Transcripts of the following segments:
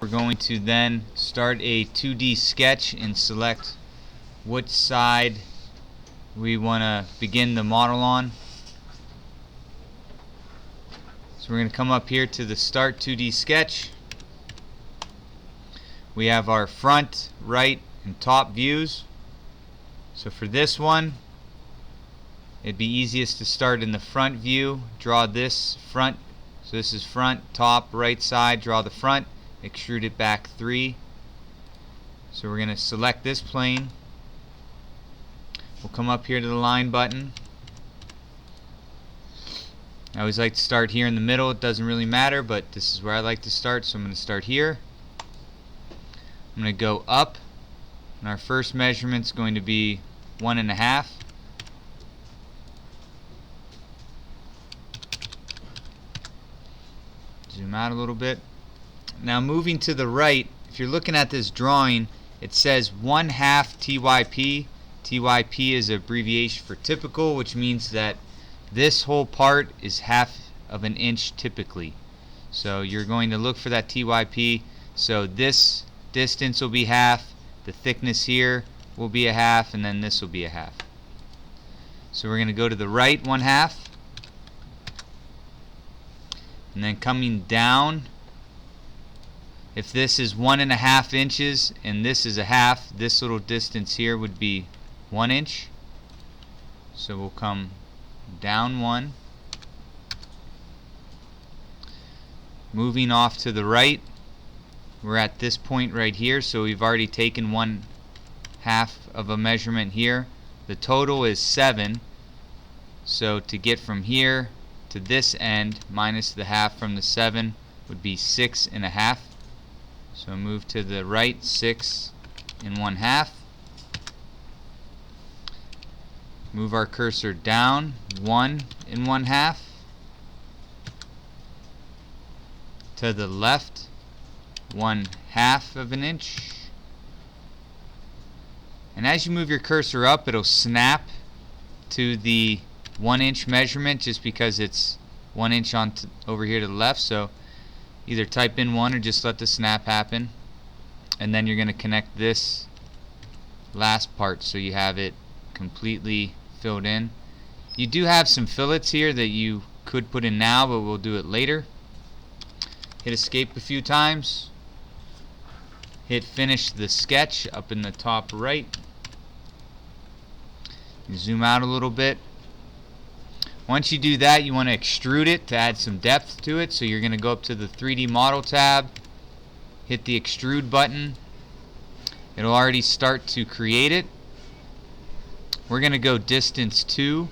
We're going to then start a 2D sketch and select which side we want to begin the model on. So we're going to come up here to the Start 2D Sketch. We have our front, right, and top views. So for this one, it'd be easiest to start in the front view. Draw this front. So this is front, top, right side. Draw the front. Extrude it back 3. So we're going to select this plane. We'll come up here to the line button. I always like to start here in the middle. It doesn't really matter, but this is where I like to start, so I'm going to start here. I'm going to go up, and our first measurement is going to be 1.5. Zoom out a little bit. Now moving to the right, if you're looking at this drawing, it says 1/2 TYP. TYP is an abbreviation for typical, which means that this whole part is 1/2 of an inch typically. So you're going to look for that TYP. So this distance will be 1/2, the thickness here will be 1/2, and then this will be 1/2. So we're going to go to the right 1/2, and then coming down, if this is 1.5 inches and this is 1/2, this little distance here would be 1 inch. So we'll come down 1. Moving off to the right, we're at this point right here, so we've already taken 1/2 of a measurement here. The total is 7. So to get from here to this end minus the 1/2 from the 7 would be 6.5. So move to the right 6 and 1/2. Move our cursor down 1 and 1/2. To the left 1/2 of an inch. And as you move your cursor up, it'll snap to the 1 inch measurement just because it's 1 inch on over here to the left. So either type in 1 or just let the snap happen, and then you're going to connect this last part so you have it completely filled in. You do have some fillets here that you could put in now, but we'll do it later. Hit escape a few times. Hit finish the sketch up in the top right. You zoom out a little bit. Once you do that, you want to extrude it to add some depth to it. So you're going to go up to the 3D model tab, hit the extrude button. It'll already start to create it. We're going to go distance 2,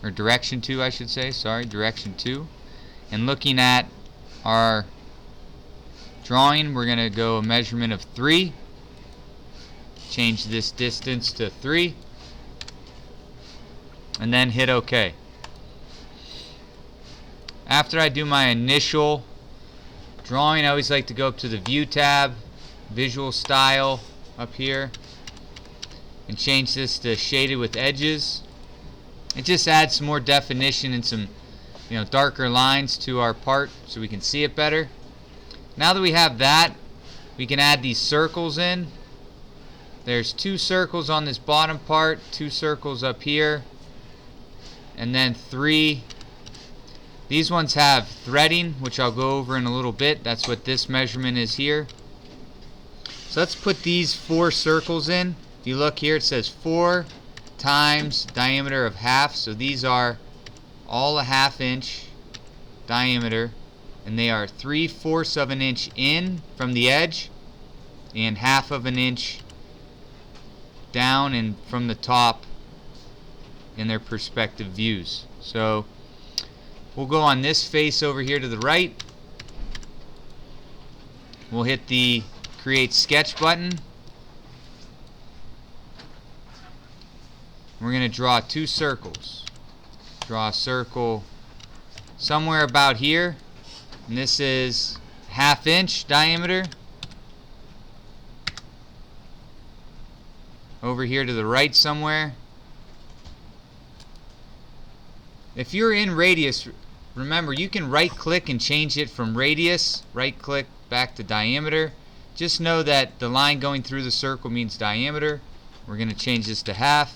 or direction 2 I should say, sorry, direction 2. And looking at our drawing, we're going to go a measurement of 3. Change this distance to 3. And then hit OK. After I do my initial drawing, I always like to go up to the View tab, Visual Style up here, and change this to Shaded with Edges. It just adds some more definition and some darker lines to our part so we can see it better. Now that we have that, we can add these circles in. There's 2 circles on this bottom part, 2 circles up here, and then 3. These ones have threading, which I'll go over in a little bit. That's what this measurement is here. So let's put these 4 circles in. If you look here, it says 4 times diameter of 1/2. So these are all a 1/2 inch diameter, and they are 3/4 of an inch in from the edge and 1/2 of an inch down and from the top in their perspective views. So we'll go on this face over here to the right. We'll hit the Create Sketch button. We're going to draw 2 circles. Draw a circle somewhere about here, and this is 1/2 inch diameter. Over here to the right somewhere. If you're in radius remember, you can right click and change it from radius, right click back to diameter. Just know that the line going through the circle means diameter. We're going to change this to half.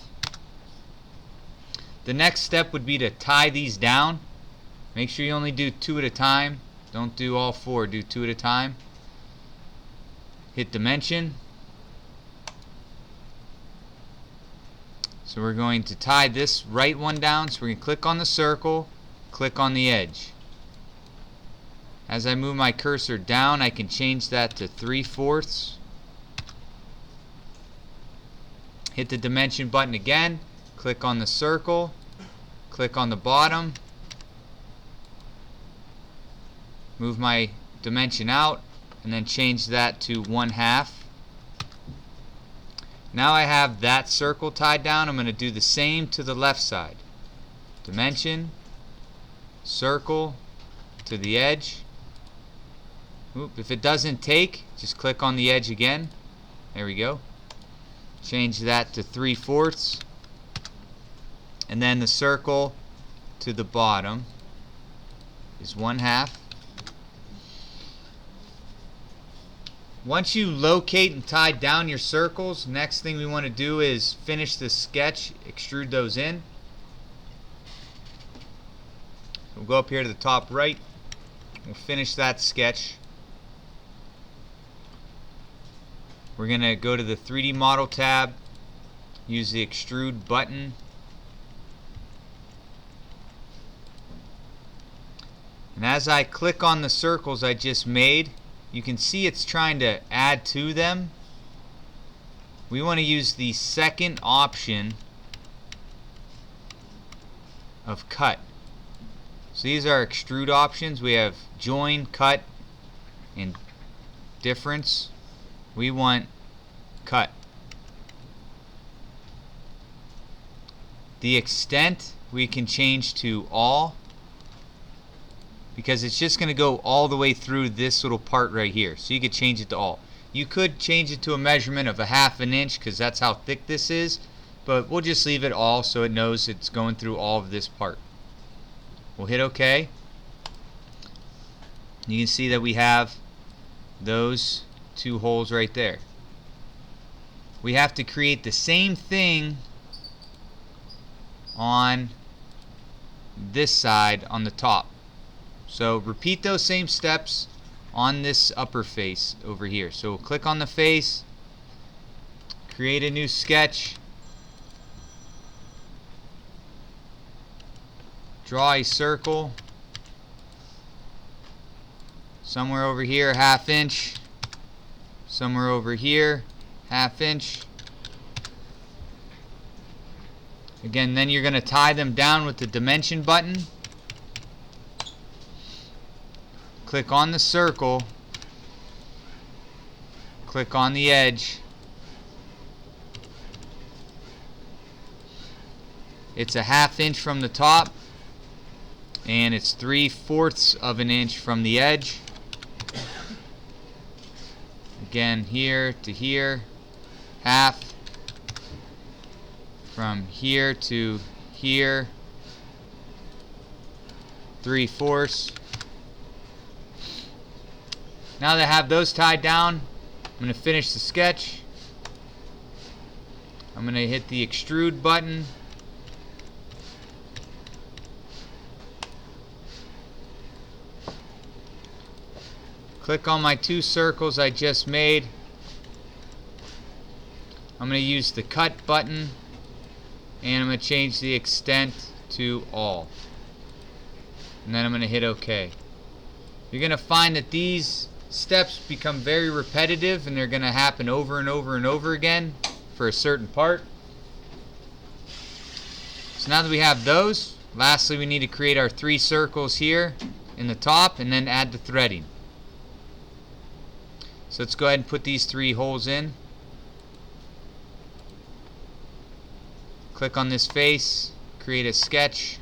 The next step would be to tie these down. Make sure you only do 2 at a time. Don't do all 4, do 2 at a time. Hit dimension. So we're going to tie this right one down. So we're going to click on the circle, click on the edge. As I move my cursor down, I can change that to 3/4. Hit the dimension button again, click on the circle, click on the bottom, move my dimension out, and then change that to 1/2. Now I have that circle tied down. I'm going to do the same to the left side. Dimension, circle, to the edge. Oop, if it doesn't take, just click on the edge again. There we go. Change that to 3/4. And then the circle to the bottom is 1/2. Once you locate and tie down your circles, next thing we want to do is finish the sketch, extrude those in. We'll go up here to the top right. We'll finish that sketch. We're going to go to the 3D model tab, use the extrude button. And as I click on the circles I just made, you can see it's trying to add to them. We want to use the second option of cut. So these are extrude options. We have join, cut, and difference. We want cut. The extent we can change to all, because it's just going to go all the way through this little part right here. So you could change it to all. You could change it to a measurement of 1/2 inch because that's how thick this is, but we'll just leave it all so it knows it's going through all of this part. We'll hit OK. You can see that we have those 2 holes right there. We have to create the same thing on this side on the top. So repeat those same steps on this upper face over here. So we'll click on the face, create a new sketch, draw a circle somewhere over here 1/2 inch, somewhere over here 1/2 inch. Again, then you're going to tie them down with the dimension button. Click on the circle, click on the edge. It's 1/2 inch from the top, and it's 3/4 of an inch from the edge. Again, here to here, 1/2. From here to here, 3/4. Now that I have those tied down, I'm going to finish the sketch. I'm going to hit the extrude button. Click on my 2 circles I just made. I'm going to use the cut button, and I'm going to change the extent to all. And then I'm going to hit OK. You're going to find that these steps become very repetitive, and they're going to happen over and over and over again for a certain part. So now that we have those, lastly we need to create our 3 circles here in the top and then add the threading. So let's go ahead and put these 3 holes in. Click on this face, create a sketch.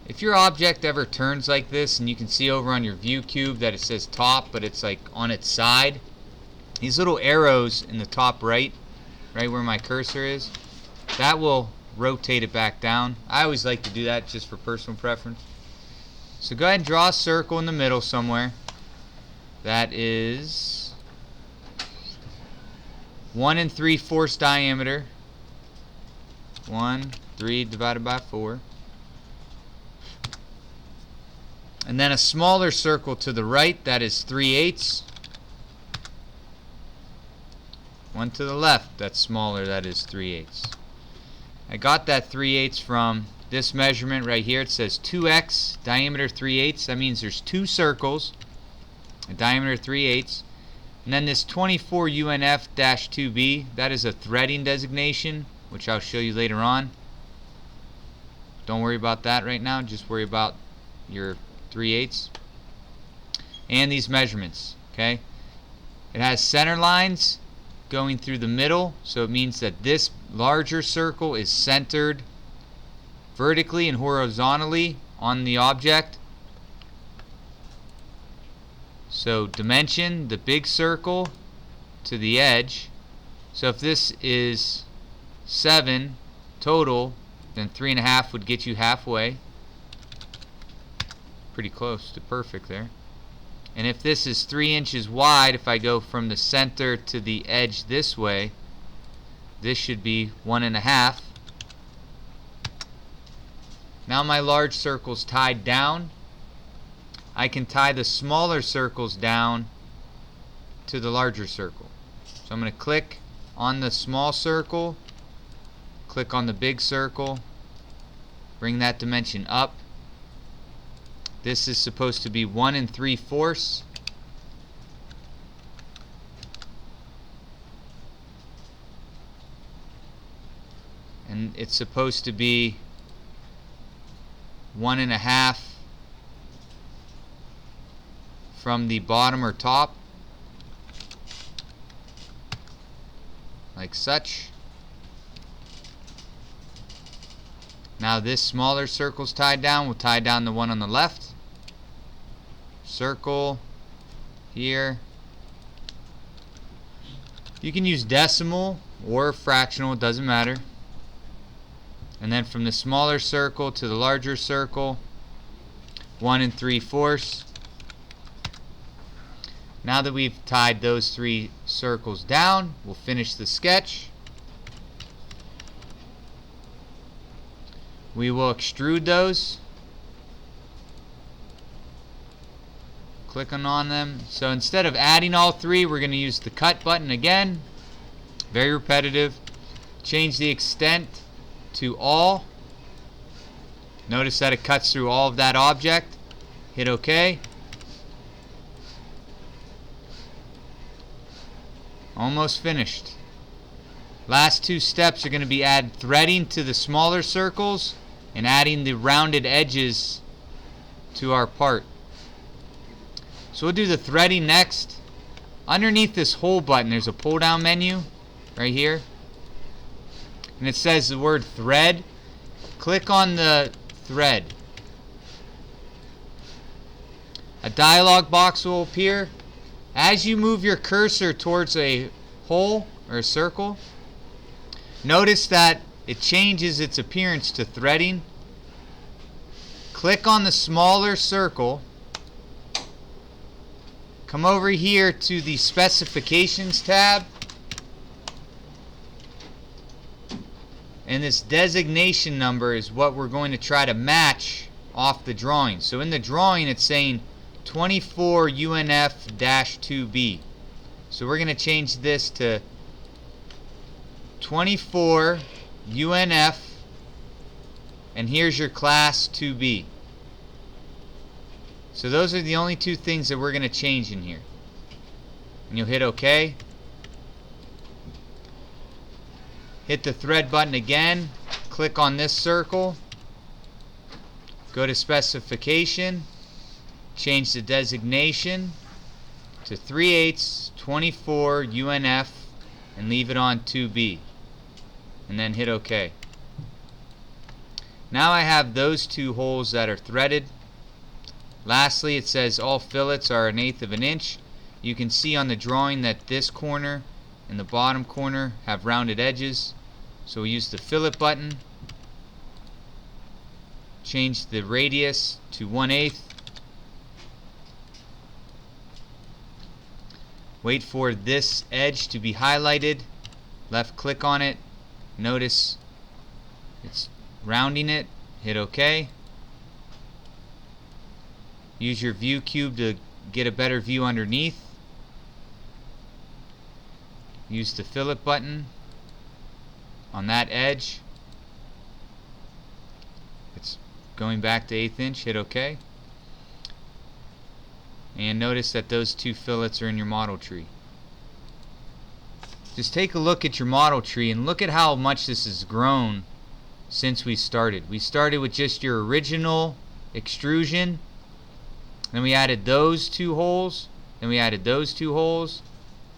If your object ever turns like this, and you can see over on your view cube that it says top, but it's like on its side, these little arrows in the top right where my cursor is, that will rotate it back down. I always like to do that just for personal preference. So go ahead and draw a circle in the middle somewhere. That is 1 3/4 diameter. 3 divided by 4. And then a smaller circle to the right, that is 3/8. One to the left, that's smaller, that is 3/8. I got that 3/8 from this measurement right here. It says 2x, diameter 3/8. That means there's two circles, a diameter 3/8. And then this 24 UNF-2B, that is a threading designation, which I'll show you later on. Don't worry about that right now, just worry about your 3/8 and these measurements. Okay, it has center lines going through the middle, so it means that this larger circle is centered vertically and horizontally on the object. So dimension the big circle to the edge. So if this is 7 total, then 3.5 would get you halfway. Pretty close to perfect there. And if this is 3 inches wide, if I go from the center to the edge this way, this should be 1.5. Now my large circle's tied down. I can tie the smaller circles down to the larger circle. So I'm going to click on the small circle, click on the big circle, bring that dimension up. This is supposed to be 1 3/4. And it's supposed to be 1.5 from the bottom or top, like such. Now this smaller circle's tied down. We'll tie down the one on the left. Circle here. You can use decimal or fractional, it doesn't matter. And then from the smaller circle to the larger circle, 1 3/4. Now that we've tied those 3 circles down, we'll finish the sketch. We will extrude those. Clicking on them. So instead of adding all 3, we're going to use the cut button again. Very repetitive. Change the extent to all. Notice that it cuts through all of that object. Hit OK. Almost finished. Last 2 steps are going to be add threading to the smaller circles and adding the rounded edges to our part. So we'll do the threading next. Underneath this hole button there's a pull down menu right here, and it says the word thread. Click on the thread. A dialog box will appear. As you move your cursor towards a hole or a circle, notice that it changes its appearance to threading. Click on the smaller circle. Come over here to the specifications tab, and this designation number is what we're going to try to match off the drawing. So in the drawing it's saying 24 UNF-2B. So we're going to change this to 24 UNF, and here's your class 2B. So those are the only 2 things that we're going to change in here. And you'll hit OK. Hit the thread button again. Click on this circle. Go to specification. Change the designation to 3/8 24 UNF and leave it on 2B. And then hit OK. Now I have those 2 holes that are threaded. Lastly, it says all fillets are 1/8 of an inch. You can see on the drawing that this corner and the bottom corner have rounded edges. So we use the fillet button. change the radius to 1/8. Wait for this edge to be highlighted. Left click on it. Notice it's rounding it. Hit OK. Use your view cube to get a better view underneath. Use the fillet button on that edge. It's going back to 1/8 inch. Hit OK. And notice that those two fillets are in your model tree. Just take a look at your model tree and look at how much this has grown since we started. We started with just your original extrusion. Then we added those two holes. Then we added those two holes.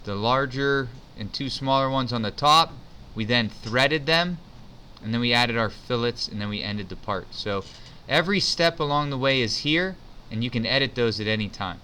The larger and two smaller ones on the top. We then threaded them. And then we added our fillets, and then we ended the part. So every step along the way is here, and you can edit those at any time.